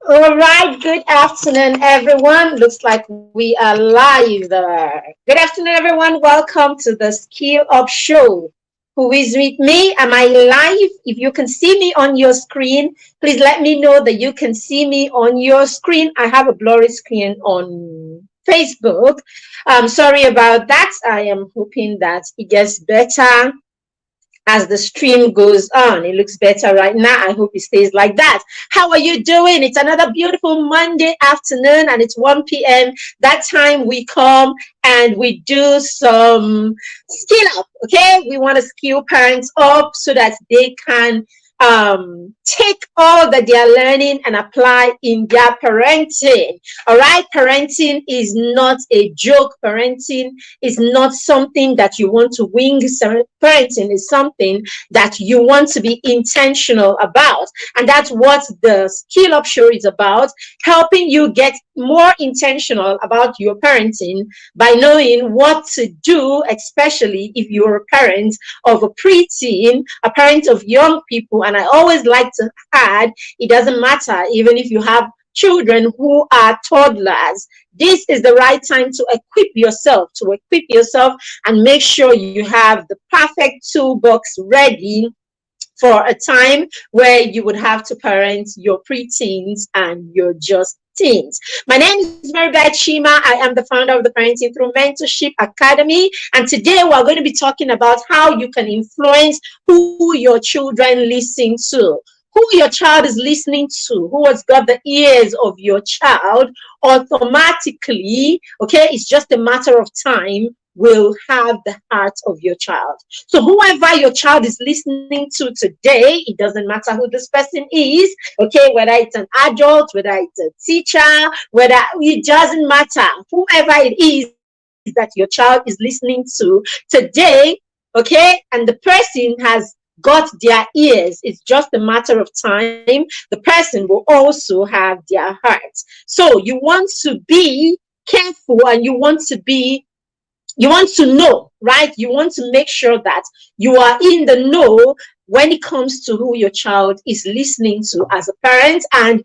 All right, good afternoon, everyone. Looks like we are live. Good afternoon, everyone. Welcome to the Skill Up Show. Who is with me? Am I live? If you can see me on your screen, please let me know that you can see me on your screen. I have a blurry screen on Facebook. Sorry about that. I am hoping that it gets better as the stream goes on. It looks better right now. I hope it stays like that. How are you doing? It's another beautiful Monday afternoon and it's 1 p.m. That time we come and we do some skill up. Okay. We want to skill parents up so that they can take all that they are learning and apply in their parenting. All right. Parenting is not a joke. Parenting is not something that you want to wing. Parenting is something that you want to be intentional about. And that's what the Skill Up Show is about, helping you get more intentional about your parenting by knowing what to do, especially if you're a parent of a preteen, a parent of young people. And I always like to add, it doesn't matter even if you have children who are toddlers. This is the right time to equip yourself and make sure you have the perfect toolbox ready for a time where you would have to parent your preteens and your just teens. My name is Maribeth Shima. I am the founder of the Parenting Through Mentorship Academy. And today we're going to be talking about how you can influence who your children listen to. Who your child is listening to, who has got the ears of your child, automatically, okay, it's just a matter of time, will have the heart of your child. So whoever your child is listening to today, it doesn't matter who this person is, okay, whether it's an adult, whether it's a teacher, whether it doesn't matter, whoever it is that your child is listening to today, okay, and the person has got their ears. It's just a matter of time. The person will also have their heart. So you want to be careful and you want to know, right? You want to make sure that you are in the know when it comes to who your child is listening to as a parent, and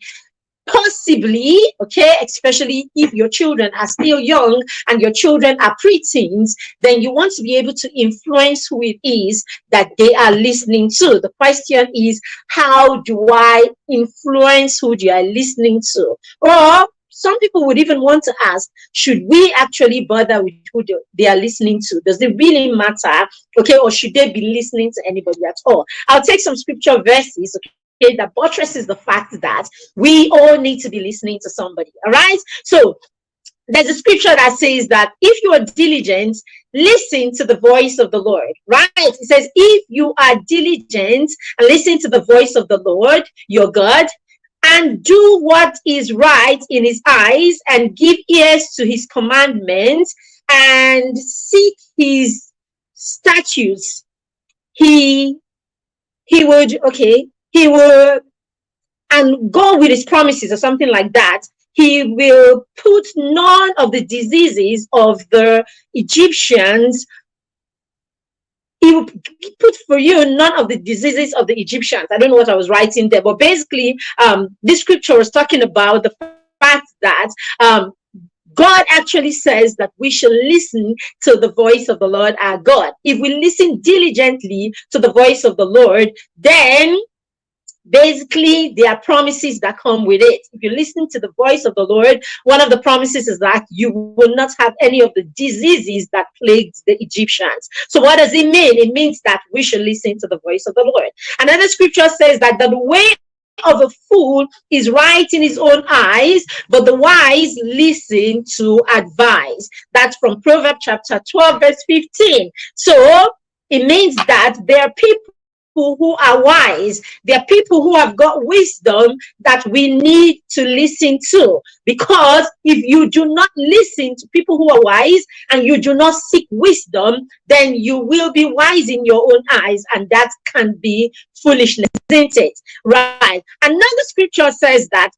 possibly, okay, especially if your children are still young and your children are preteens, then you want to be able to influence who it is that they are listening to. The question is, how do I influence who they are listening to? Or some people would even want to ask, should we actually bother with who they are listening to? Does it really matter? Okay, or should they be listening to anybody at all? I'll take some scripture verses, okay, that buttresses the fact that we all need to be listening to somebody. All right. So there's a scripture that says that if you are diligent, listen to the voice of the Lord, right? It says, if you are diligent and listen to the voice of the Lord, your God, and do what is right in his eyes and give ears to his commandments and seek his statutes, he would, okay, he will, and go with his promises or something like that. He will put none of the diseases of the Egyptians. He will put for you none of the diseases of the Egyptians. I don't know what I was writing there, but basically, this scripture was talking about the fact that God actually says that we should listen to the voice of the Lord our God. If we listen diligently to the voice of the Lord, then basically there are promises that come with it. If you listen to the voice of the Lord, one of the promises is that you will not have any of the diseases that plagued the Egyptians. So what does it mean? It means that we should listen to the voice of the Lord. Another scripture says that the way of a fool is right in his own eyes, but the wise listen to advice. That's from Proverbs chapter 12, verse 15. So it means that there are people who are wise. There are people who have got wisdom that we need to listen to. Because if you do not listen to people who are wise and you do not seek wisdom, then you will be wise in your own eyes, and that can be foolishness, isn't it? Right. Another scripture says that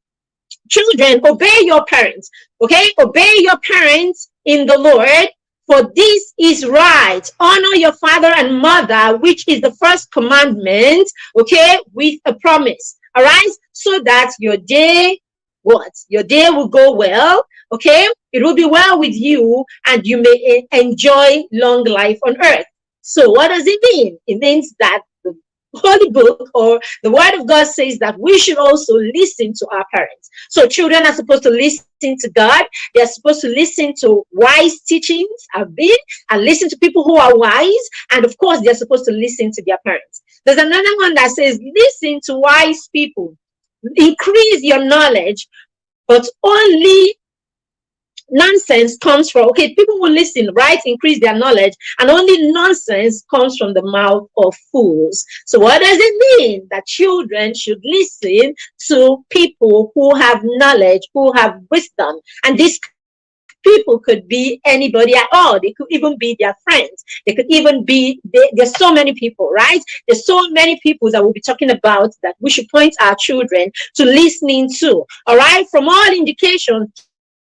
children, obey your parents. Okay, obey your parents in the Lord, for this is right. Honor your father and mother, which is the first commandment, okay, with a promise. All right, so that your day what? Your day will go well, okay? It will be well with you, and you may enjoy long life on earth. So what does it mean? It means that the Holy Book or the Word of God says that we should also listen to our parents. So children are supposed to listen to God. They are supposed to listen to wise teachings have been, and listen to people who are wise. And of course, they're supposed to listen to their parents. There's another one that says, listen to wise people. Increase your knowledge, but only nonsense comes from, okay, people will listen, right? Increase their knowledge, and only nonsense comes from the mouth of fools. So what does it mean? That children should listen to people who have knowledge, who have wisdom, and these people could be anybody at all. They could even be their friends. They could even be, there's so many people, right? There's so many people that we'll be talking about that we should point our children to listening to. All right, from all indications,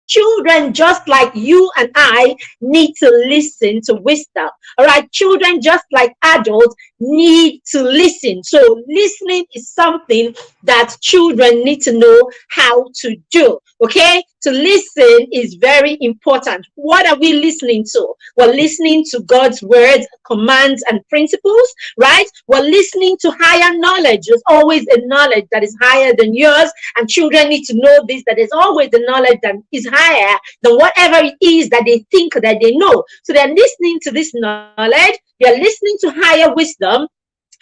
children just like you and I need to listen to wisdom. All right, children just like adults need to listen. So listening is something that children need to know how to do. Okay, to listen is very important. What are we listening to? We're listening to God's words, commands, and principles, right? We're listening to higher knowledge. There's always a knowledge that is higher than yours, and children need to know this, that there's always a knowledge that is higher than whatever it is that they think that they know. So they're listening to this knowledge. They're listening to higher wisdom,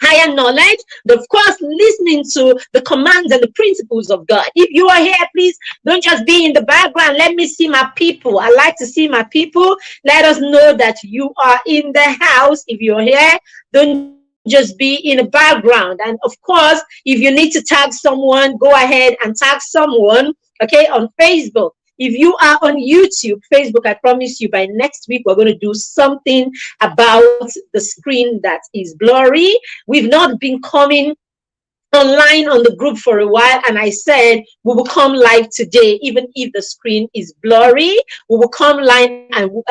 higher knowledge, but of course, listening to the commands and the principles of God. If you are here, please don't just be in the background. Let me see my people. I like to see my people. Let us know that you are in the house. If you're here, don't just be in the background. And of course, if you need to tag someone, go ahead and tag someone, okay, on Facebook. If you are on YouTube, Facebook, I promise you by next week, we're going to do something about the screen that is blurry. We've not been coming online on the group for a while, and I said we will come live today, even if the screen is blurry. We will come live and we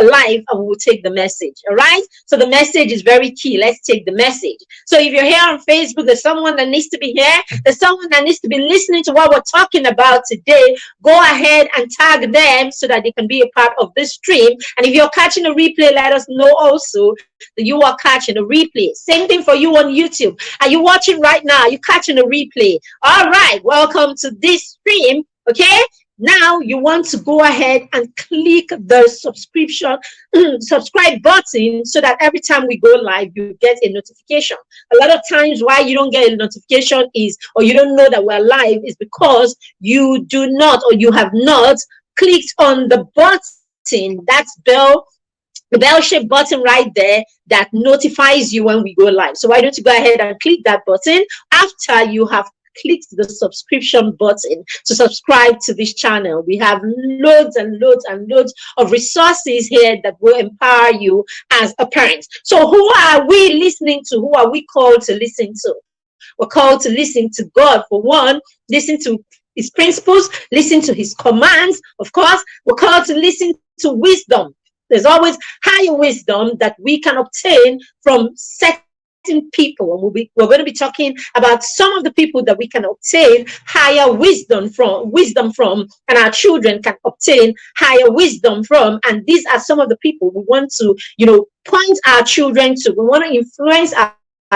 will take the message. All right, so the message is very key. Let's take the message. So if you're here on Facebook, there's someone that needs to be here, there's someone that needs to be listening to what we're talking about today. Go ahead and tag them so that they can be a part of this stream. And if you're catching a replay, let us know also that you are catching a replay. Same thing for you on YouTube. Are you watching right now? Are you catching a replay? All right, welcome to this stream. Okay, now you want to go ahead and click the subscribe button so that every time we go live, you get a notification. A lot of times why you don't get a notification is, or you don't know that we're live, is because you do not, or you have not clicked on the button, that's the bell-shaped button right there that notifies you when we go live. So why don't you go ahead and click that button after you have clicked the subscription button to subscribe to this channel. We have loads and loads and loads of resources here that will empower you as a parent. So who are we listening to? Who are we called to listen to? We're called to listen to God. For one, listen to his principles, listen to his commands. Of course, we're called to listen to wisdom. There's always higher wisdom that we can obtain from certain people. And we're going to be talking about some of the people that we can obtain higher wisdom from, and our children can obtain higher wisdom from. And these are some of the people we want to, point our children to. We want to influence our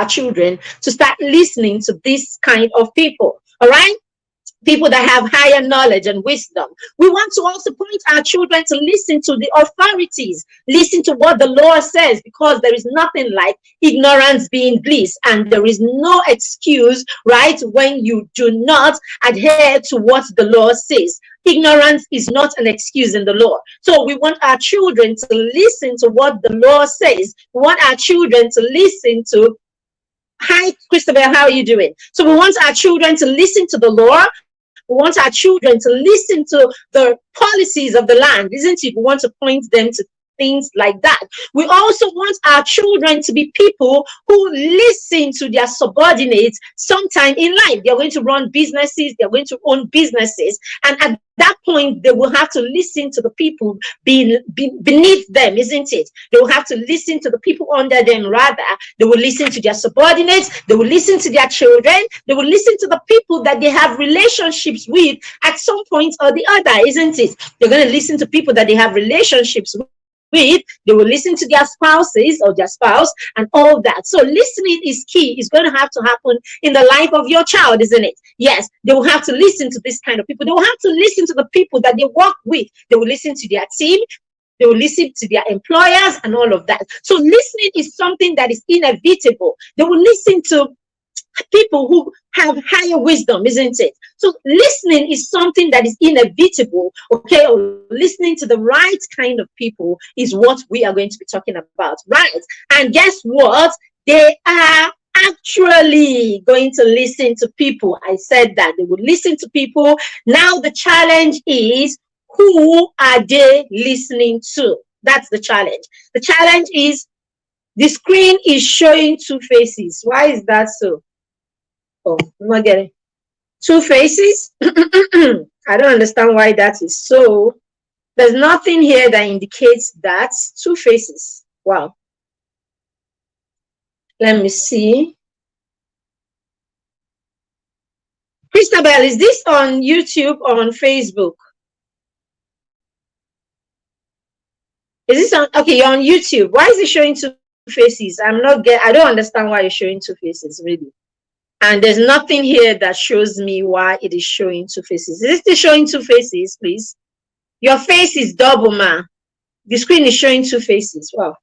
children to start listening to this kind of people. All right? People that have higher knowledge and wisdom. We want to also point our children to listen to the authorities, listen to what the law says, because there is nothing like ignorance being bliss, and there is no excuse, right, when you do not adhere to what the law says. Ignorance is not an excuse in the law. So we want our children to listen to what the law says. We want our children to listen to, hi, Christabel, how are you doing? So we want our children to listen to the law. We want our children to listen to the policies of the land, isn't it? We want to point them to things like that. We also want our children to be people who listen to their subordinates sometime in life. They're going to run businesses, they're going to own businesses, and at that point, they will have to listen to the people beneath them, isn't it? They will have to listen to the people under them, rather. They will listen to their subordinates, they will listen to their children, they will listen to the people that they have relationships with at some point or the other, isn't it? They're going to listen to people that they have relationships with, they will listen to their spouses or their spouse and all that. So listening is key. It's going to happen in the life of your child, isn't it? Yes, they will have to listen to this kind of people. They will have to listen to the people that they work with. They will listen to their team. They will listen to their employers and all of that. So listening is something that is inevitable. They will listen to people who have higher wisdom, isn't it? So listening is something that is inevitable, okay? Listening to the right kind of people is what we are going to be talking about, right? And guess what? They are actually going to listen to people. I said that they would listen to people. Now the challenge is, who are they listening to? That's the challenge. The challenge is, the screen is showing two faces. Why is that so? Oh, I'm not getting two faces. I don't understand why that is so. There's nothing here that indicates that. Two faces. Wow. Let me see. Christabel, is this on YouTube or on Facebook? Is this on? Okay, you're on YouTube. Why is it showing two faces? I don't understand why you're showing two faces, really. And there's nothing here that shows me why it is showing two faces. Is it still showing two faces, please? Your face is double, ma. The screen is showing two faces. Wow.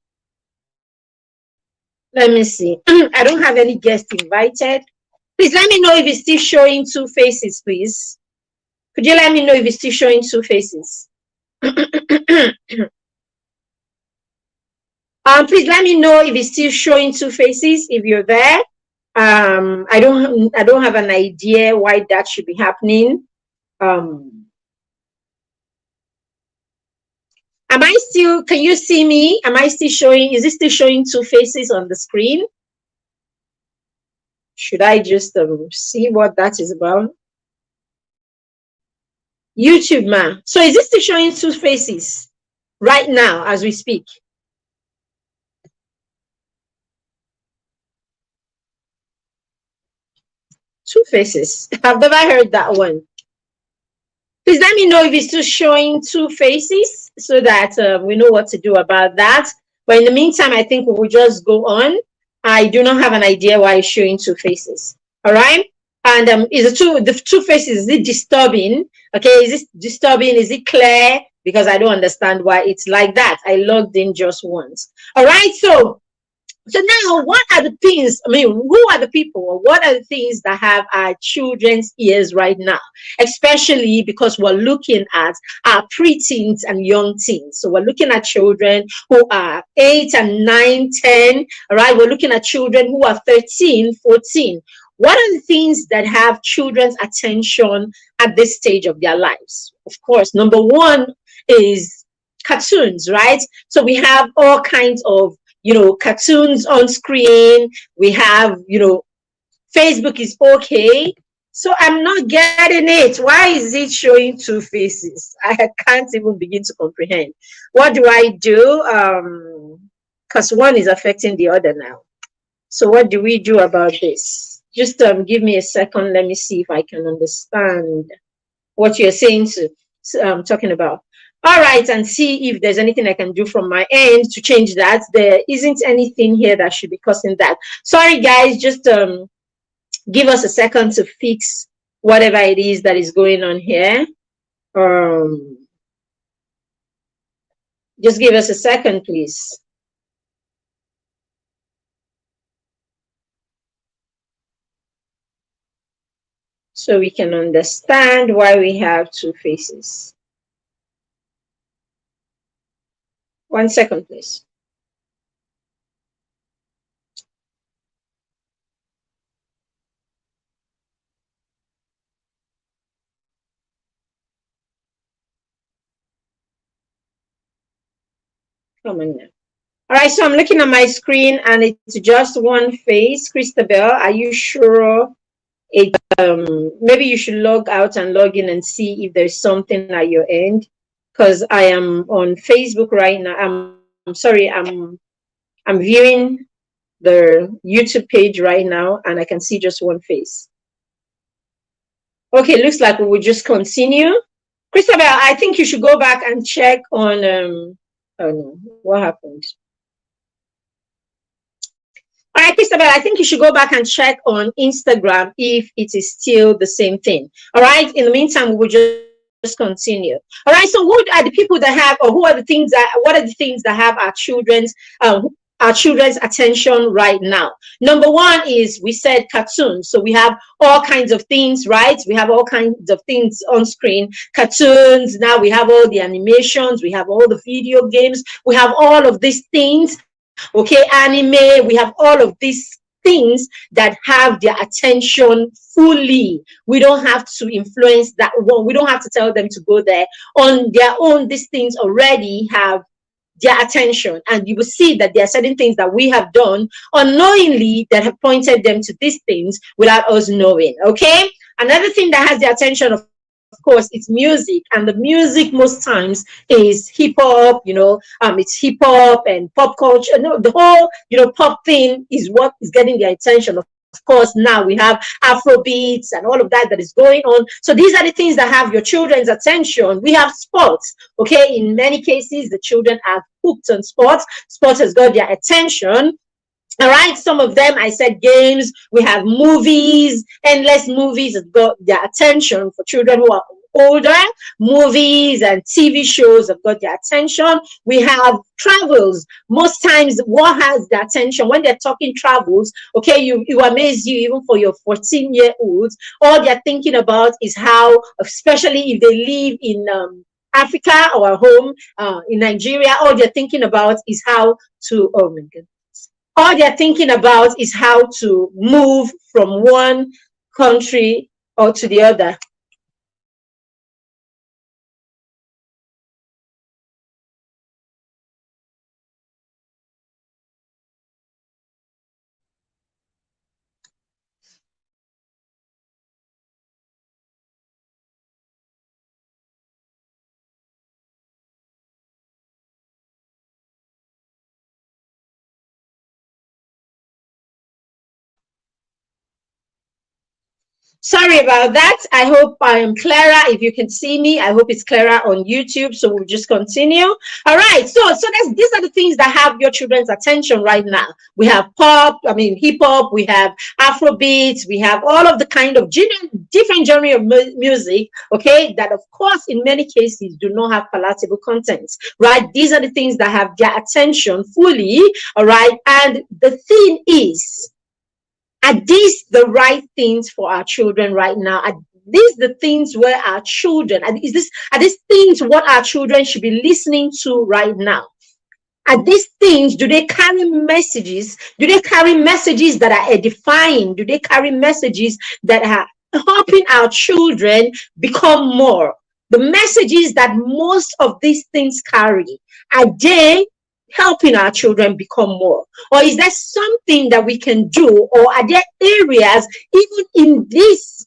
Let me see. I don't have any guests invited. Please let me know if it's still showing two faces, please. Could you let me know if it's still showing two faces? Please let me know if it's still showing two faces if you're there. I don't have an idea why that should be happening. Am I still, can you see me? Am I still showing, is it still showing two faces on the screen? Should I just see what that is about? YouTube, man. So is it still showing two faces right now as we speak? Two faces. I've never heard that one. Please let me know if it's still showing two faces so that we know what to do about that. But in the meantime, I think we will just go on. I do not have an idea why it's showing two faces. All right. And is the two faces, is it disturbing? Okay, is it disturbing? Is it clear? Because I don't understand why it's like that. I logged in just once. All right, so now, what are the things, I mean, who are the people, or what are the things that have our children's ears right now? Especially because we're looking at our preteens and young teens. So we're looking at children who are 8 and 9, 10, all right? We're looking at children who are 13, 14. What are the things that have children's attention at this stage of their lives? Of course, number one is cartoons, right? So we have all kinds of cartoons on screen. We have, Facebook is okay. So I'm not getting it. Why is it showing two faces? I can't even begin to comprehend. What do I do? Because one is affecting the other now. So what do we do about this? Just give me a second. Let me see if I can understand what you're saying talking about. All right, and see if there's anything I can do from my end to change that. There isn't anything here that should be causing that. Sorry, guys, just give us a second to fix whatever it is that is going on here. Just give us a second, please. So we can understand why we have two faces. 1 second, please. Come on now. All right, so I'm looking at my screen and it's just one face. Christabel, are you sure it maybe you should log out and log in and see if there's something at your end? Because I am on Facebook right now. I'm sorry, I'm viewing the YouTube page right now and I can see just one face. Okay, looks like we will just continue. Christabel, I think you should go back and check on oh no, what happened? All right, Christabel, I think you should go back and check on Instagram if it is still the same thing. All right, in the meantime, we will just continue. All right, so what are the people that have, or who are the things that, what are the things that have our children's attention right now? Number one is, we said cartoons. So we have all kinds of things, right? We have all kinds of things on screen. Cartoons, now we have all the animations, we have all the video games, we have all of these things. Okay, anime, we have all of these things that have their attention fully. We don't have to influence that one. We don't have to tell them to go there. On their own, these things already have their attention, and you will see that there are certain things that we have done unknowingly that have pointed them to these things without us knowing. Okay, another thing that has the attention of course, it's music, and the music most times is hip hop. It's hip hop and pop culture. No, the whole pop thing is what is getting their attention. Of course, now we have Afro beats and all of that is going on. So these are the things that have your children's attention. We have sports. Okay, in many cases, the children are hooked on sports. Sports has got their attention. All right, some of them, I said games. We have movies, endless movies have got their attention for children who are older. Movies and TV shows have got their attention. We have travels. Most times, what has the attention when they're talking travels? Okay, you amaze you even for your 14-year-olds. All they're thinking about is how, especially if they live in Africa or home in Nigeria, all they're thinking about is how to, oh my God, all they're thinking about is how to move from one country or to the other. Sorry about that. I hope I am clearer. If you can see me, I hope it's clearer on YouTube. So we'll just continue. All right. So these are the things that have your children's attention right now. We have hip hop. We have Afro beats. We have all of the kind of different genre of music. Okay, that of course in many cases do not have palatable contents. Right. These are the things that have their attention fully. All right. And the thing is, are these the right things for our children right now? Are these the things where our children, are these things what our children should be listening to right now? Are these things, do they carry messages? Do they carry messages that are edifying? Do they carry messages that are helping our children become more? The messages that most of these things carry, are they helping our children become more? Or is there something that we can do? Or are there areas, even in these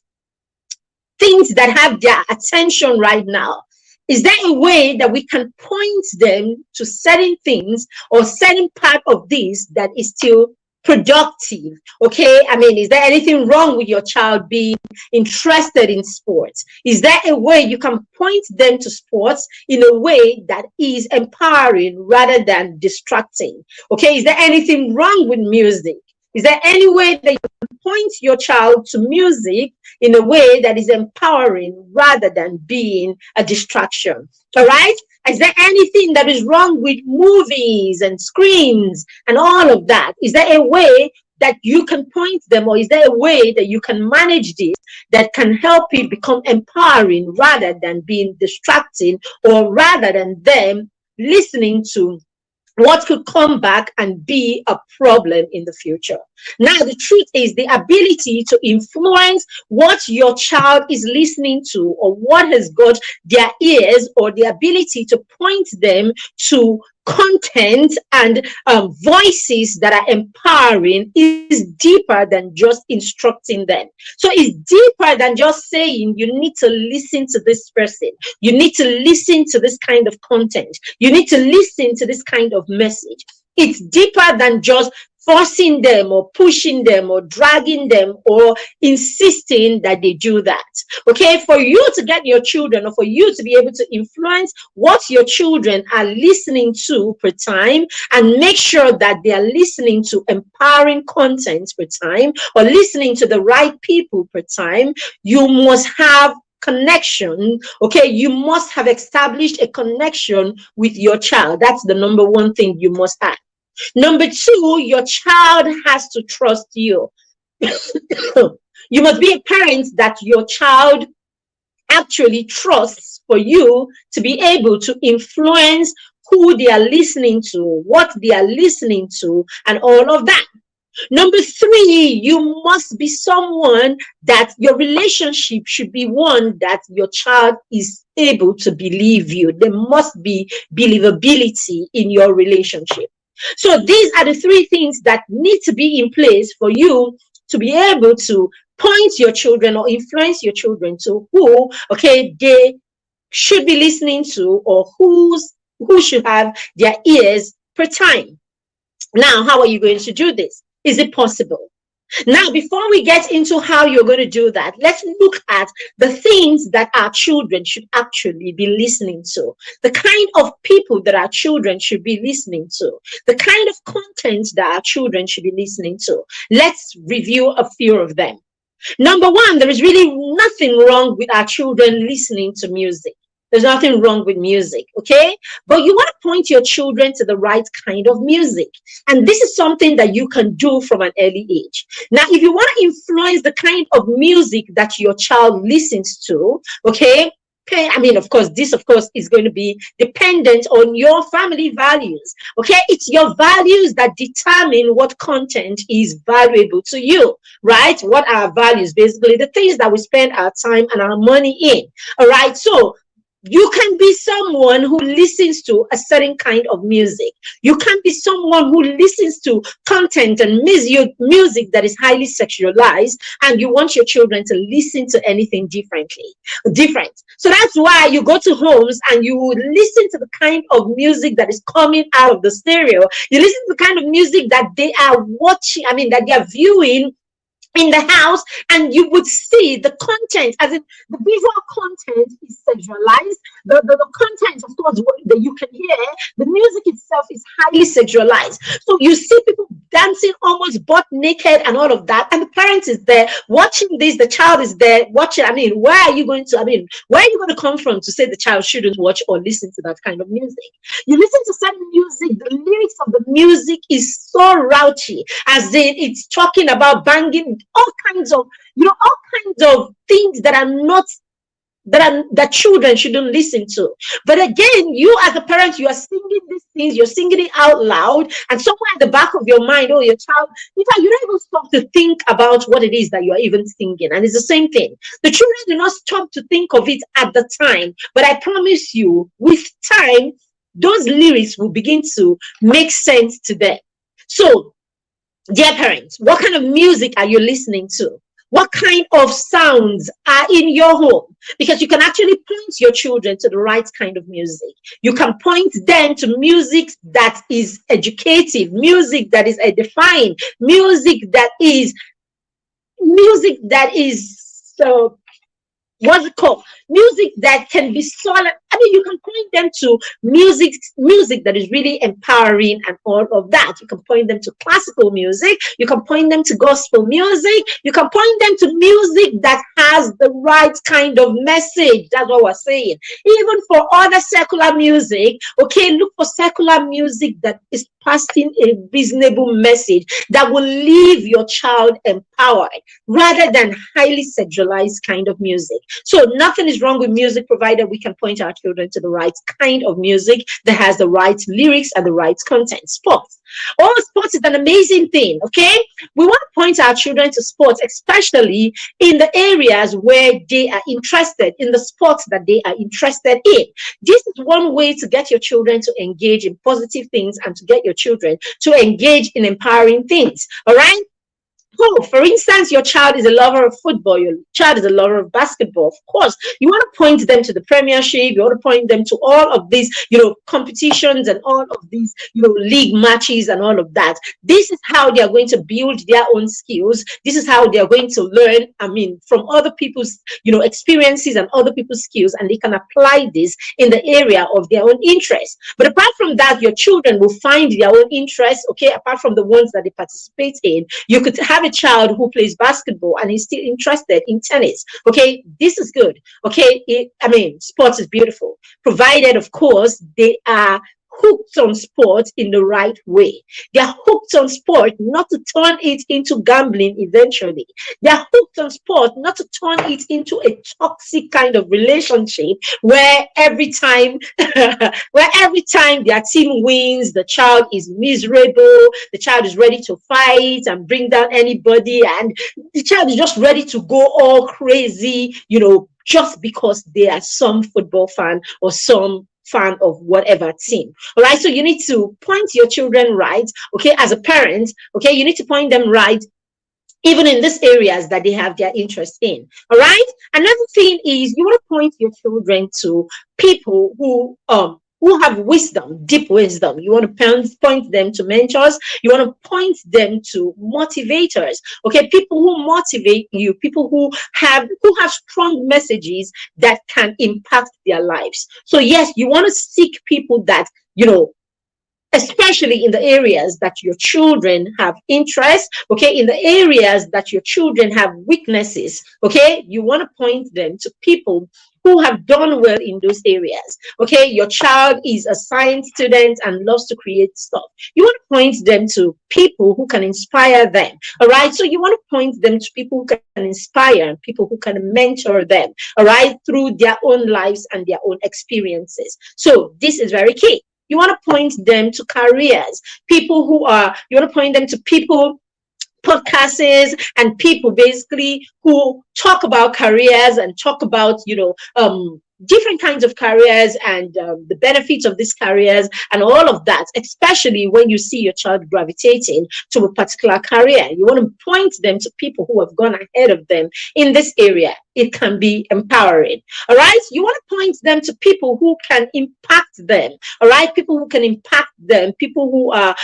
things that have their attention right now, is there a way that we can point them to certain things or certain part of this that is still productive? Okay, is there anything wrong with your child being interested in sports? Is there a way you can point them to sports in a way that is empowering rather than distracting? Okay, is there anything wrong with music? Is there any way that you can point your child to music in a way that is empowering rather than being a distraction? All right? Is there anything that is wrong with movies and screens and all of that? Is there a way that you can point them, or is there a way that you can manage this that can help it become empowering rather than being distracting, or rather than them listening to what could come back and be a problem in the future? Now, the truth is the ability to influence what your child is listening to or what has got their ears, or the ability to point them to content and voices that are empowering, is deeper than just instructing them. So it's deeper than just saying you need to listen to this person, you need to listen to this kind of content, you need to listen to this kind of message. It's deeper than just forcing them or pushing them or dragging them or insisting that they do that. Okay, for you to get your children, or for you to be able to influence what your children are listening to per time, and make sure that they are listening to empowering content per time, or listening to the right people per time, you must have connection. Okay, you must have established a connection with your child. That's the number one thing you must have. Number two, your child has to trust you. You must be a parent that your child actually trusts, for you to be able to influence who they are listening to, what they are listening to, and all of that. Number three, you must be someone that your relationship should be one that your child is able to believe you. There must be believability in your relationship. So these are the three things that need to be in place for you to be able to point your children or influence your children to who, okay, they should be listening to, or who should have their ears per time. Now, how are you going to do this? Is it possible? Now, before we get into how you're going to do that, let's look at the things that our children should actually be listening to, the kind of people that our children should be listening to, the kind of content that our children should be listening to. Let's review a few of them. Number one, there is really nothing wrong with our children listening to music. There's nothing wrong with music, okay? But you want to point your children to the right kind of music. And this is something that you can do from an early age. Now, if you want to influence the kind of music that your child listens to, okay, I mean, of course, this, of course, is going to be dependent on your family values. Okay, it's your values that determine what content is valuable to you, right? What are our values? Basically, the things that we spend our time and our money in. All right, so you can be someone who listens to a certain kind of music. You can be someone who listens to content and music that is highly sexualized, and you want your children to listen to anything different. So that's why you go to homes and you listen to the kind of music that is coming out of the stereo. You listen to the kind of music that they are watching, that they are viewing in the house, and you would see the content, as in the visual content is sexualized. The content, of course, that you can hear, the music itself is highly sexualized. So you see people dancing almost butt naked and all of that, and the parent is there watching this, the child is there watching. Where are you going to come from to say the child shouldn't watch or listen to that kind of music? You listen to certain music, the lyrics of the music is so raunchy, as in it's talking about banging, all kinds of things that children shouldn't listen to. But again, you as a parent, you are singing these things, you're singing it out loud, and somewhere at the back of your mind, your child, in fact, you don't even stop to think about what it is that you're even singing. And it's the same thing. The children do not stop to think of it at the time, but I promise you, with time, those lyrics will begin to make sense to them. So, dear parents, what kind of music are you listening to? What kind of sounds are in your home? Because you can actually point your children to the right kind of music. You can point them to music that is educative, music that is edifying, music that is what's it called? Music that can be solid. You can point them to music that is really empowering and all of that. You can point them to classical music. You can point them to gospel music. You can point them to music that has the right kind of message. That's what we're saying. Even for other secular music, okay, look for secular music that is passing a reasonable message that will leave your child empowered rather than highly sexualized kind of music. So nothing is is wrong with music, provided we can point our children to the right kind of music that has the right lyrics and the right content. Sports. Oh, sports is an amazing thing, okay? We want to point our children to sports, especially in the areas where they are interested, in the sports that they are interested in. This is one way to get your children to engage in positive things and to get your children to engage in empowering things, all right? Oh, for instance, your child is a lover of football, your child is a lover of basketball. Of course, you want to point them to the Premiership, you want to point them to all of these, competitions and all of these, league matches and all of that. This is how they are going to build their own skills. This is how they are going to learn, from other people's, experiences and other people's skills, and they can apply this in the area of their own interest. But apart from that, your children will find their own interests, okay, apart from the ones that they participate in. You could have a child who plays basketball and is still interested in tennis. Okay, this is good. Okay, sports is beautiful, provided, of course, they are hooked on sport in the right way. They're hooked on sport not to turn it into gambling eventually. They're hooked on sport not to turn it into a toxic kind of relationship where every time their team wins, the child is miserable, the child is ready to fight and bring down anybody, and the child is just ready to go all crazy, just because they are some football fan or some fan of whatever team. All right, so you need to point your children right, okay, as a parent, okay, you need to point them right even in these areas that they have their interest in. All right, another thing is you want to point your children to people who have wisdom, deep wisdom. You want to point them to mentors. You want to point them to motivators. Okay, people who motivate you, people who have strong messages that can impact their lives. So yes, you want to seek people that, especially in the areas that your children have interest, okay, in the areas that your children have weaknesses, okay, you want to point them to people who have done well in those areas. Okay, your child is a science student and loves to create stuff. You want to point them to people who can inspire them. All right, so you want to point them to people who can inspire and people who can mentor them, all right, through their own lives and their own experiences. So this is very key. You want to point them to careers, you want to point them to people, podcasts and people basically who talk about careers and talk about, different kinds of careers and the benefits of these careers and all of that, especially when you see your child gravitating to a particular career. You want to point them to people who have gone ahead of them in this area. It can be empowering. All right, you want to point them to people who can impact them. All right, people who can impact them, people who are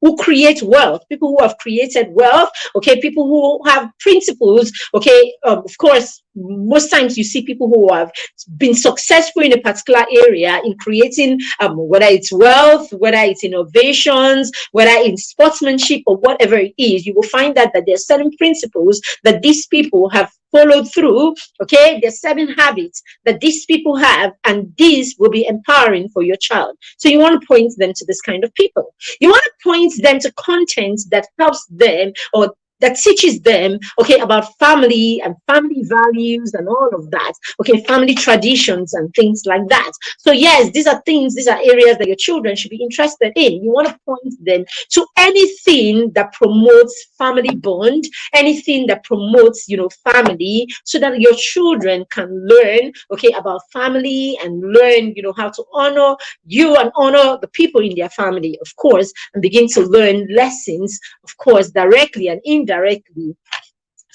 who create wealth, people who have created wealth, okay, people who have principles, okay. Of course, most times you see people who have been successful in a particular area in creating, whether it's wealth, whether it's innovations, whether it's sportsmanship or whatever it is, you will find that there are certain principles that these people have followed through, okay. There's certain habits that these people have, and these will be empowering for your child. So you want to point them to this kind of people. You want to point them to content that helps them or that teaches them, okay, about family and family values and all of that, okay, family traditions and things like that. So yes, these are areas that your children should be interested in. You want to point them to anything that promotes family bond, anything that promotes, family, so that your children can learn, okay, about family and learn, how to honor you and honor the people in their family, of course, and begin to learn lessons, of course, directly and indirectly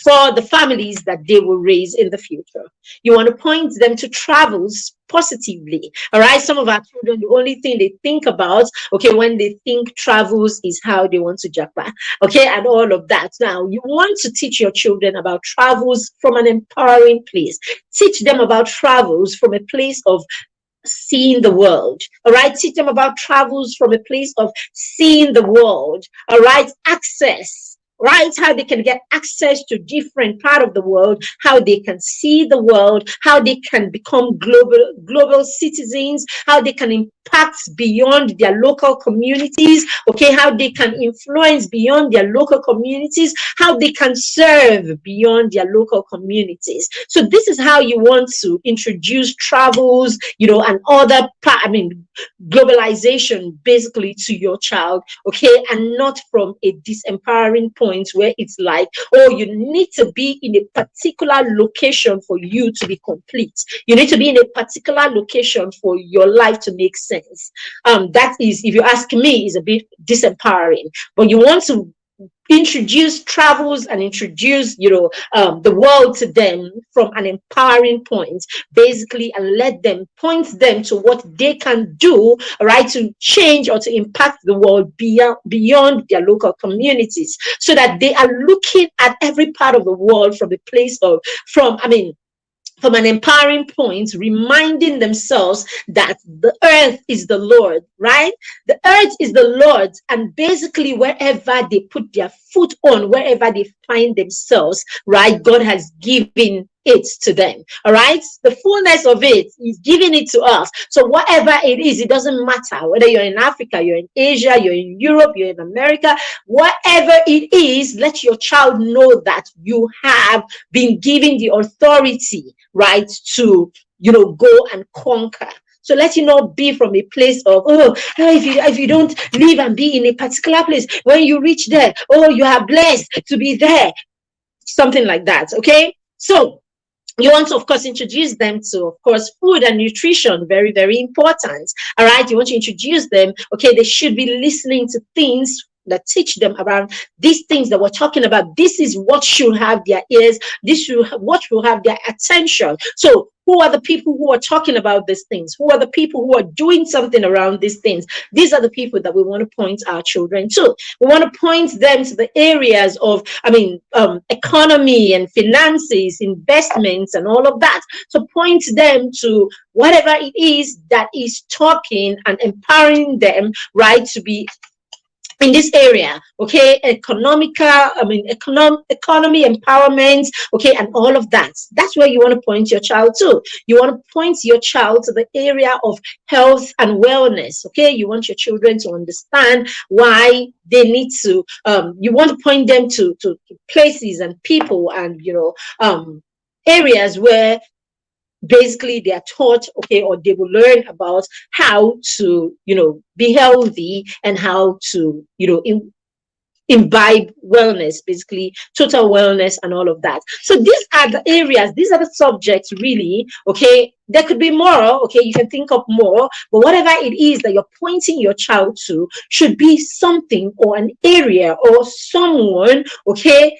for the families that they will raise in the future. You want to point them to travels positively. All right, some of our children, the only thing they think about, okay, when they think travels is how they want to Japan, okay, and all of that. Now, you want to teach your children about travels from an empowering place. Teach them about travels from a place of seeing the world. All right, teach them about travels from a place of seeing the world. All right, access right? How they can get access to different part of the world, how they can see the world, how they can become global citizens, how they can impact beyond their local communities, okay, how they can influence beyond their local communities, how they can serve beyond their local communities. So this is how you want to introduce travels, and other globalization basically to your child, okay, and not from a disempowering point where it's like, oh, you need to be in a particular location for you to be complete. You need to be in a particular location for your life to make sense. That is, if you ask me, is a bit disempowering. But you want to introduce travels and introduce the world to them from an empowering point, basically, and let them point them to what they can do, right, to change or to impact the world beyond their local communities, so that they are looking at every part of the world from the place of from an empowering point, reminding themselves that the earth is the Lord, right? The earth is the Lord's, and basically wherever they put their foot on, wherever they find themselves, right, God has given it to them. All right, the fullness of it is giving it to us. So whatever it is, it doesn't matter whether you're in Africa, you're in Asia, you're in Europe, you're in America, whatever it is, let your child know that you have been given the authority, right, to go and conquer. So let you not be from a place of, oh, if you don't live and be in a particular place, when you reach there, oh, you are blessed to be there, something like that. Okay, so you want to, of course, introduce them to, of course, food and nutrition. Very, very important. All right. You want to introduce them. Okay. They should be listening to things that teach them around these things that we're talking about. This is what should have their ears. What will have their attention. So who are the people who are talking about these things? Who are the people who are doing something around these things? These are the people that we want to point our children to. We want to point them to the areas of, economy and finances, investments, and all of that. So point them to whatever it is that is talking and empowering them, right, to be in this area, okay, economy empowerment, okay, and all of that. That's where you want to point your child to. You want to point your child to the area of health and wellness, okay. You want your children to understand why they need to, you want to point them to places and people and, areas where basically they are taught, okay, or they will learn about how to, be healthy and how to, imbibe wellness, basically total wellness and all of that. So these are the areas, these are the subjects really, okay. There could be more, okay, you can think of more, but whatever it is that you're pointing your child to should be something or an area or someone, okay,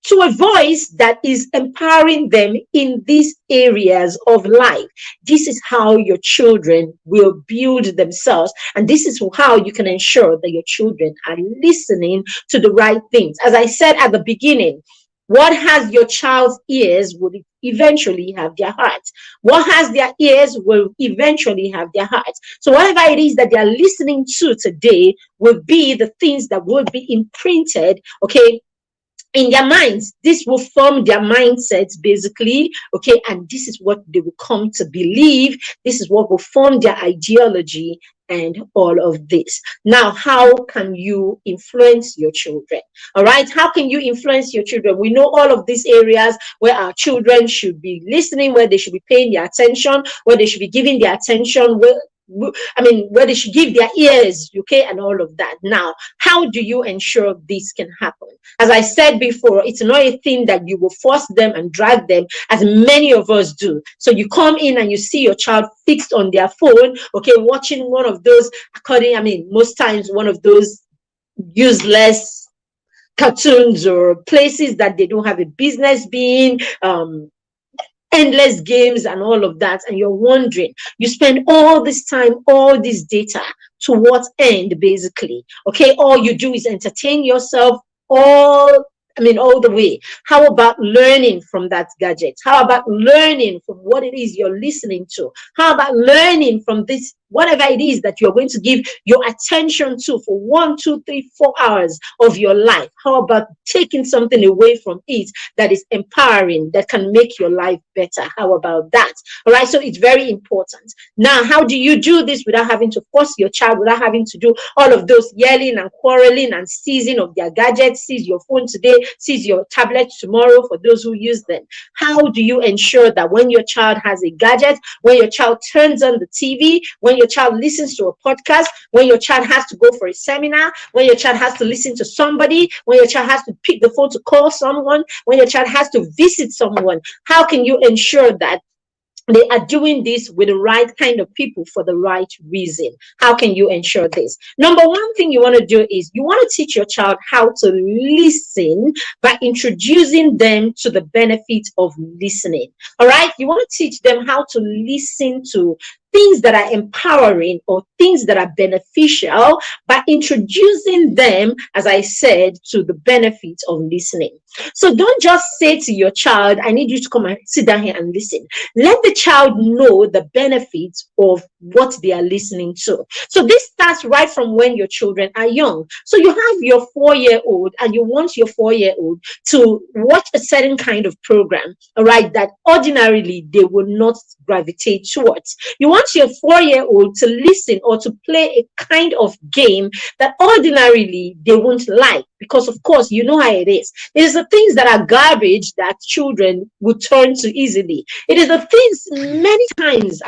to a voice that is empowering them in these areas of life. This is how your children will build themselves. And this is how you can ensure that your children are listening to the right things. As I said at the beginning, what has your child's ears will eventually have their hearts. What has their ears will eventually have their hearts. So whatever it is that they are listening to today will be the things that will be imprinted, okay, in their minds. This will form their mindsets basically, okay, and this is what they will come to believe. This is what will form their ideology and all of this. Now, how can you influence your children? All right, how can you influence your children? We know all of these areas where our children should be listening, where they should be paying their attention, where they should be giving their attention, where they should give their ears, okay, and all of that. Now, how do you ensure this can happen? As I said before, it's not a thing that you will force them and drag them, as many of us do. So you come in and you see your child fixed on their phone, okay, watching one of those, most times one of those useless cartoons or places that they don't have a business being, endless games and all of that, and you're wondering, you spend all this time, all this data, to what end basically? Okay, all you do is entertain yourself all the way. How about learning from that gadget? How about learning from what it is you're listening to? How about learning from this whatever it is that you're going to give your attention to for 1, 2, 3, 4 hours of your life. How about taking something away from it that is empowering, that can make your life better? How about that? All right. So it's very important. Now, how do you do this without having to force your child, without having to do all of those yelling and quarreling and seizing of their gadgets, seize your phone today, seize your tablet tomorrow for those who use them? How do you ensure that when your child has a gadget, when your child turns on the TV, when your child listens to a podcast, when your child has to go for a seminar, when your child has to listen to somebody, when your child has to pick the phone to call someone, when your child has to visit someone, how can you ensure that they are doing this with the right kind of people for the right reason? How can you ensure this? Number one thing you want to do is you want to teach your child how to listen by introducing them to the benefits of listening. All right. You want to teach them how to listen to things that are empowering or things that are beneficial by introducing them, as I said, to the benefits of listening. So don't just say to your child, I need you to come and sit down here and listen. Let the child know the benefits of what they are listening to. So this starts right from when your children are young. So you have your 4-year-old and you want your 4-year-old to watch a certain kind of program, all right, that ordinarily they will not gravitate towards. You want your 4-year-old to listen or to play a kind of game that ordinarily they won't like, because of course you know how it is. It is the things that are garbage that children would turn to easily. It is the things many times,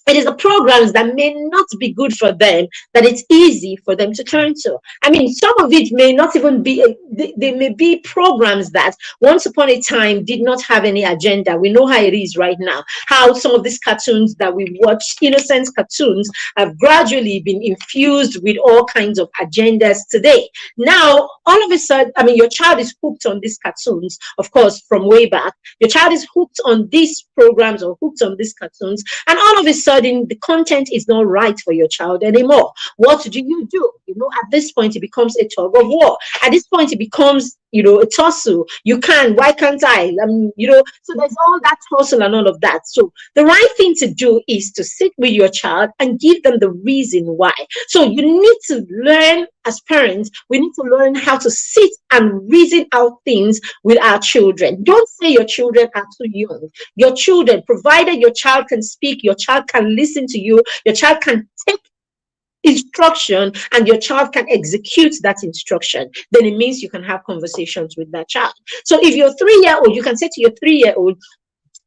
it is the programs that may not be good for them that it's easy for them to turn to. Some of it may not even be, they may be programs that once upon a time did not have any agenda. We know how it is right now, how some of these cartoons that we watch, innocent cartoons, have gradually been infused with all kinds of agendas today. Now, all of a sudden, your child is hooked on these cartoons, of course, from way back. Your child is hooked on these programs or hooked on these cartoons, and all of a sudden, the content is not right for your child anymore. What do? At this point, it becomes a tug of war. At this point, it becomes, a tussle. Why can't I? So there's all that tussle and all of that. So the right thing to do is to sit with your child and give them the reason why. So you need to learn, as parents, we need to learn how to sit and reason out things with our children. Don't say your children are too young. Your children, provided your child can speak, your child can listen to you, your child can take instruction, and your child can execute that instruction, then it means you can have conversations with that child. So if you're 3-year-old, you can say to your 3-year-old,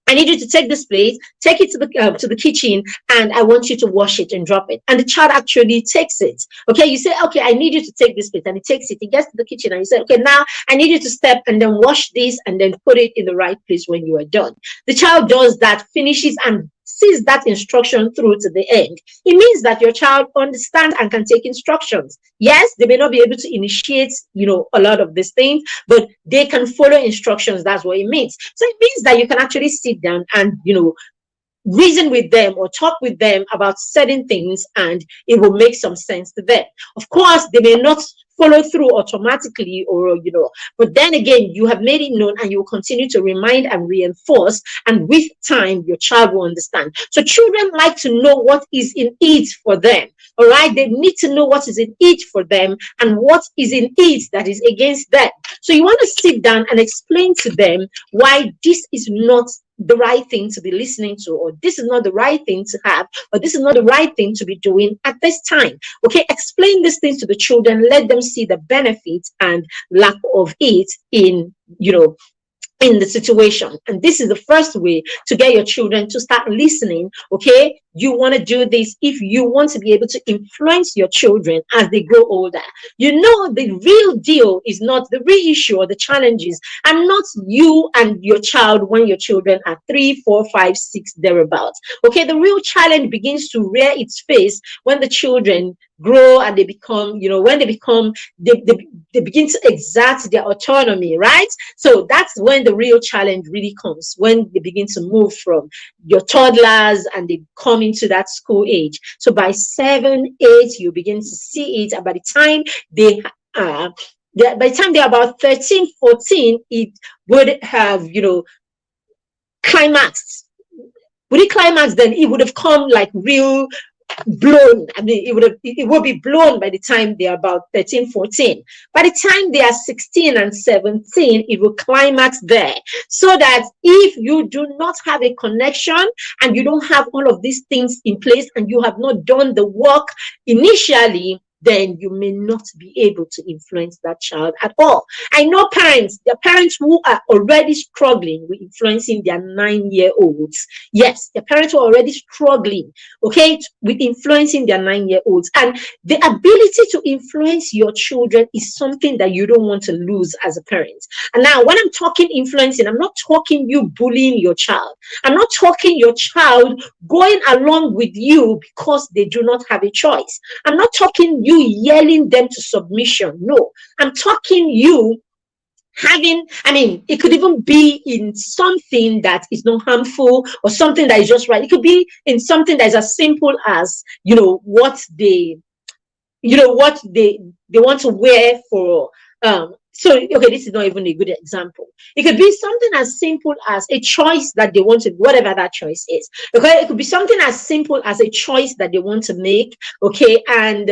I need you to take this plate, take it to the kitchen, and I want you to wash it and drop it. And the child actually takes it. Okay, you say, okay, I need you to take this plate, and he takes it. He gets to the kitchen, and you say, okay, now I need you to step and then wash this and then put it in the right place when you are done. The child does that, finishes, and sees that instruction through to the end. It means that your child understands and can take instructions. Yes, they may not be able to initiate, a lot of these things, but they can follow instructions. That's what it means. So it means that you can actually sit down and, reason with them or talk with them about certain things, and it will make some sense to them. Of course, they may not follow through automatically, but then again, you have made it known, and you will continue to remind and reinforce, and with time your child will understand. So children like to know what is in it for them. All right, they need to know what is in it for them and what is in it that is against them. So you want to sit down and explain to them why this is not the right thing to be listening to, or this is not the right thing to have, or this is not the right thing to be doing at this time. Okay, explain these things to the children, let them see the benefits and lack of it in the situation. And this is the first way to get your children to start listening. Okay, you want to do this if you want to be able to influence your children as they grow older. The real deal is not the real issue or the challenges, and not you and your child when your children are 3, 4, 5, 6 thereabouts. Okay, the real challenge begins to rear its face when the children grow and they become, they begin to exert their autonomy, right? So that's when the real challenge really comes, when they begin to move from your toddlers and they come into that school age. So by 7, 8, you begin to see it. And by the time they're about 13, 14, it would have, climaxed. Would it climax? Then it would have come like real blown. I mean, it will be blown by the time they're about 13, 14. By the time they are 16 and 17, it will climax there. So that if you do not have a connection and you don't have all of these things in place and you have not done the work initially, then you may not be able to influence that child at all. I know parents, the parents who are already struggling with influencing their 9-year-olds. Yes, the parents who are already struggling, okay, with influencing their 9-year-olds. And the ability to influence your children is something that you don't want to lose as a parent. And now, when I'm talking influencing, I'm not talking you bullying your child. I'm not talking your child going along with you because they do not have a choice. I'm not talking you yelling them to submission. No, I'm talking you having, I mean, it could even be in something that is not harmful or something that is just right. It could be in something that is as simple as, what they want to wear for, so, okay, this is not even a good example. It could be something as simple as a choice that they want to, whatever that choice is. Okay, it could be something as simple as a choice that they want to make. Okay, and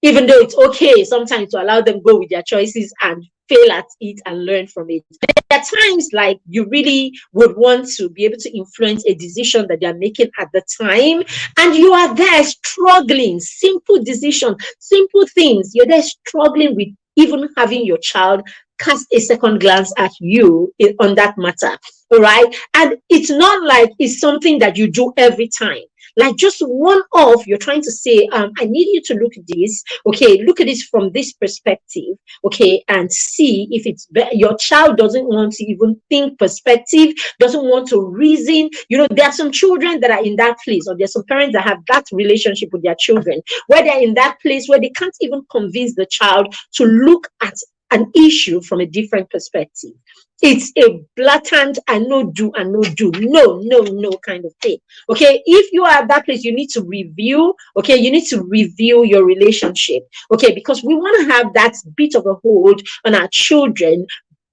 even though it's okay sometimes to allow them go with their choices and fail at it and learn from it. There are times like you really would want to be able to influence a decision that they're making at the time, and you are there struggling, simple decision, simple things. You're there struggling with even having your child cast a second glance at you on that matter. All right. And it's not like it's something that you do every time. Like just one off, you're trying to say, I need you to look at this. Okay, look at this from this perspective. Okay, and see if it's your child doesn't want to even think perspective, doesn't want to reason. There are some children that are in that place, or there's some parents that have that relationship with their children, where they're in that place where they can't even convince the child to look at an issue from a different perspective. It's a blatant and no do no kind of thing. Okay, if you are at that place, you need to review. Okay, you need to review your relationship. Okay, because we want to have that bit of a hold on our children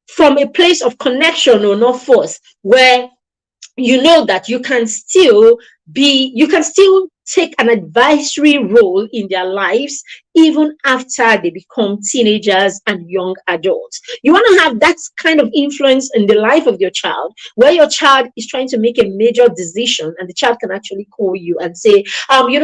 from a place of connection or not force, where that you can still take an advisory role in their lives even after they become teenagers and young adults. You want to have that kind of influence in the life of your child, where your child is trying to make a major decision and the child can actually call you and say,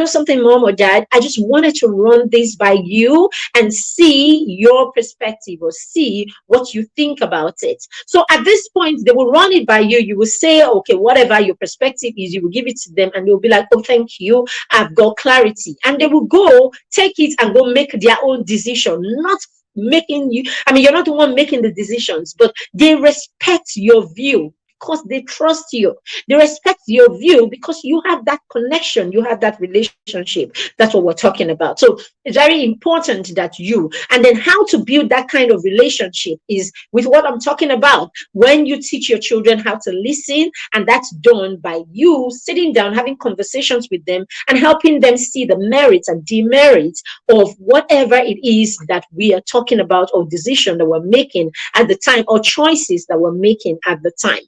something, mom or dad, I just wanted to run this by you and see your perspective or see what you think about it. So at this point, they will run it by you. You will say, okay, whatever your perspective is, you will give it to them and they'll be like, oh, thank you, I've got clarity. And they will go take it and go make their own decision, not making you, you're not the one making the decisions, but they respect your view because they trust you. They respect your view because you have that connection, you have that relationship. That's what we're talking about. So it's very important that and then how to build that kind of relationship is with what I'm talking about. When you teach your children how to listen, and that's done by you sitting down, having conversations with them and helping them see the merits and demerits of whatever it is that we are talking about, or decision that we're making at the time, or choices that we're making at the time.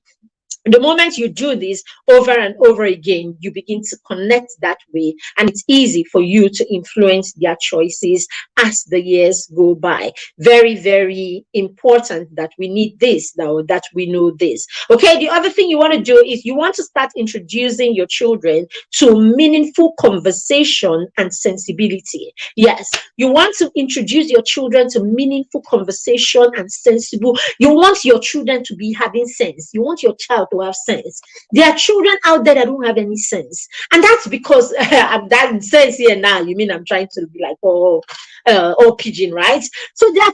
The moment you do this over and over again, you begin to connect that way, and it's easy for you to influence their choices as the years go by. Very, very important that we need this now, that we know this. Okay, the other thing you want to do is you want to start introducing your children to meaningful conversation and sensibility. Yes, you want to introduce your children to meaningful conversation and sensible. You want your children to be having sense. You want your child to have sense. There are children out there that don't have any sense, and that's because that sense here now. You mean I'm trying to be like all pigeon, right? So there are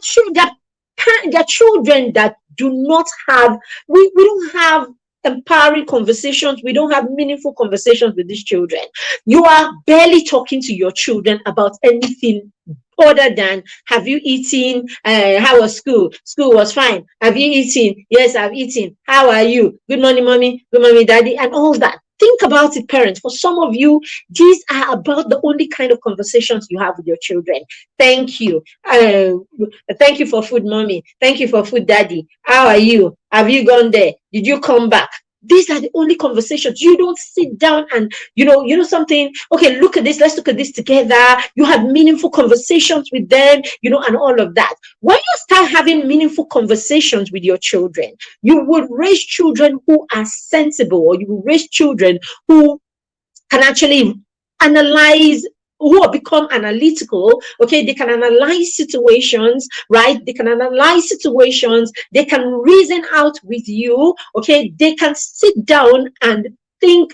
children that do not have. We don't have empowering conversations. We don't have meaningful conversations with these children. You are barely talking to your children about anything other than, have you eaten? How was school? School was fine. Have you eaten? Yes, I've eaten. How are you? Good morning, mommy. Good morning, daddy. And all that. Think about it, parents. For some of you, these are about the only kind of conversations you have with your children. Thank you. Thank you for food, mommy. Thank you for food, daddy. How are you? Have you gone there? Did you come back? These are the only conversations. You don't sit down and, something, okay, look at this, let's look at this together. You have meaningful conversations with them, and all of that. When you start having meaningful conversations with your children, you would raise children who are sensible, or you will raise children who can actually analyze, who have become analytical. Okay, they can analyze situations, right? They can analyze situations, they can reason out with you. Okay, they can sit down and think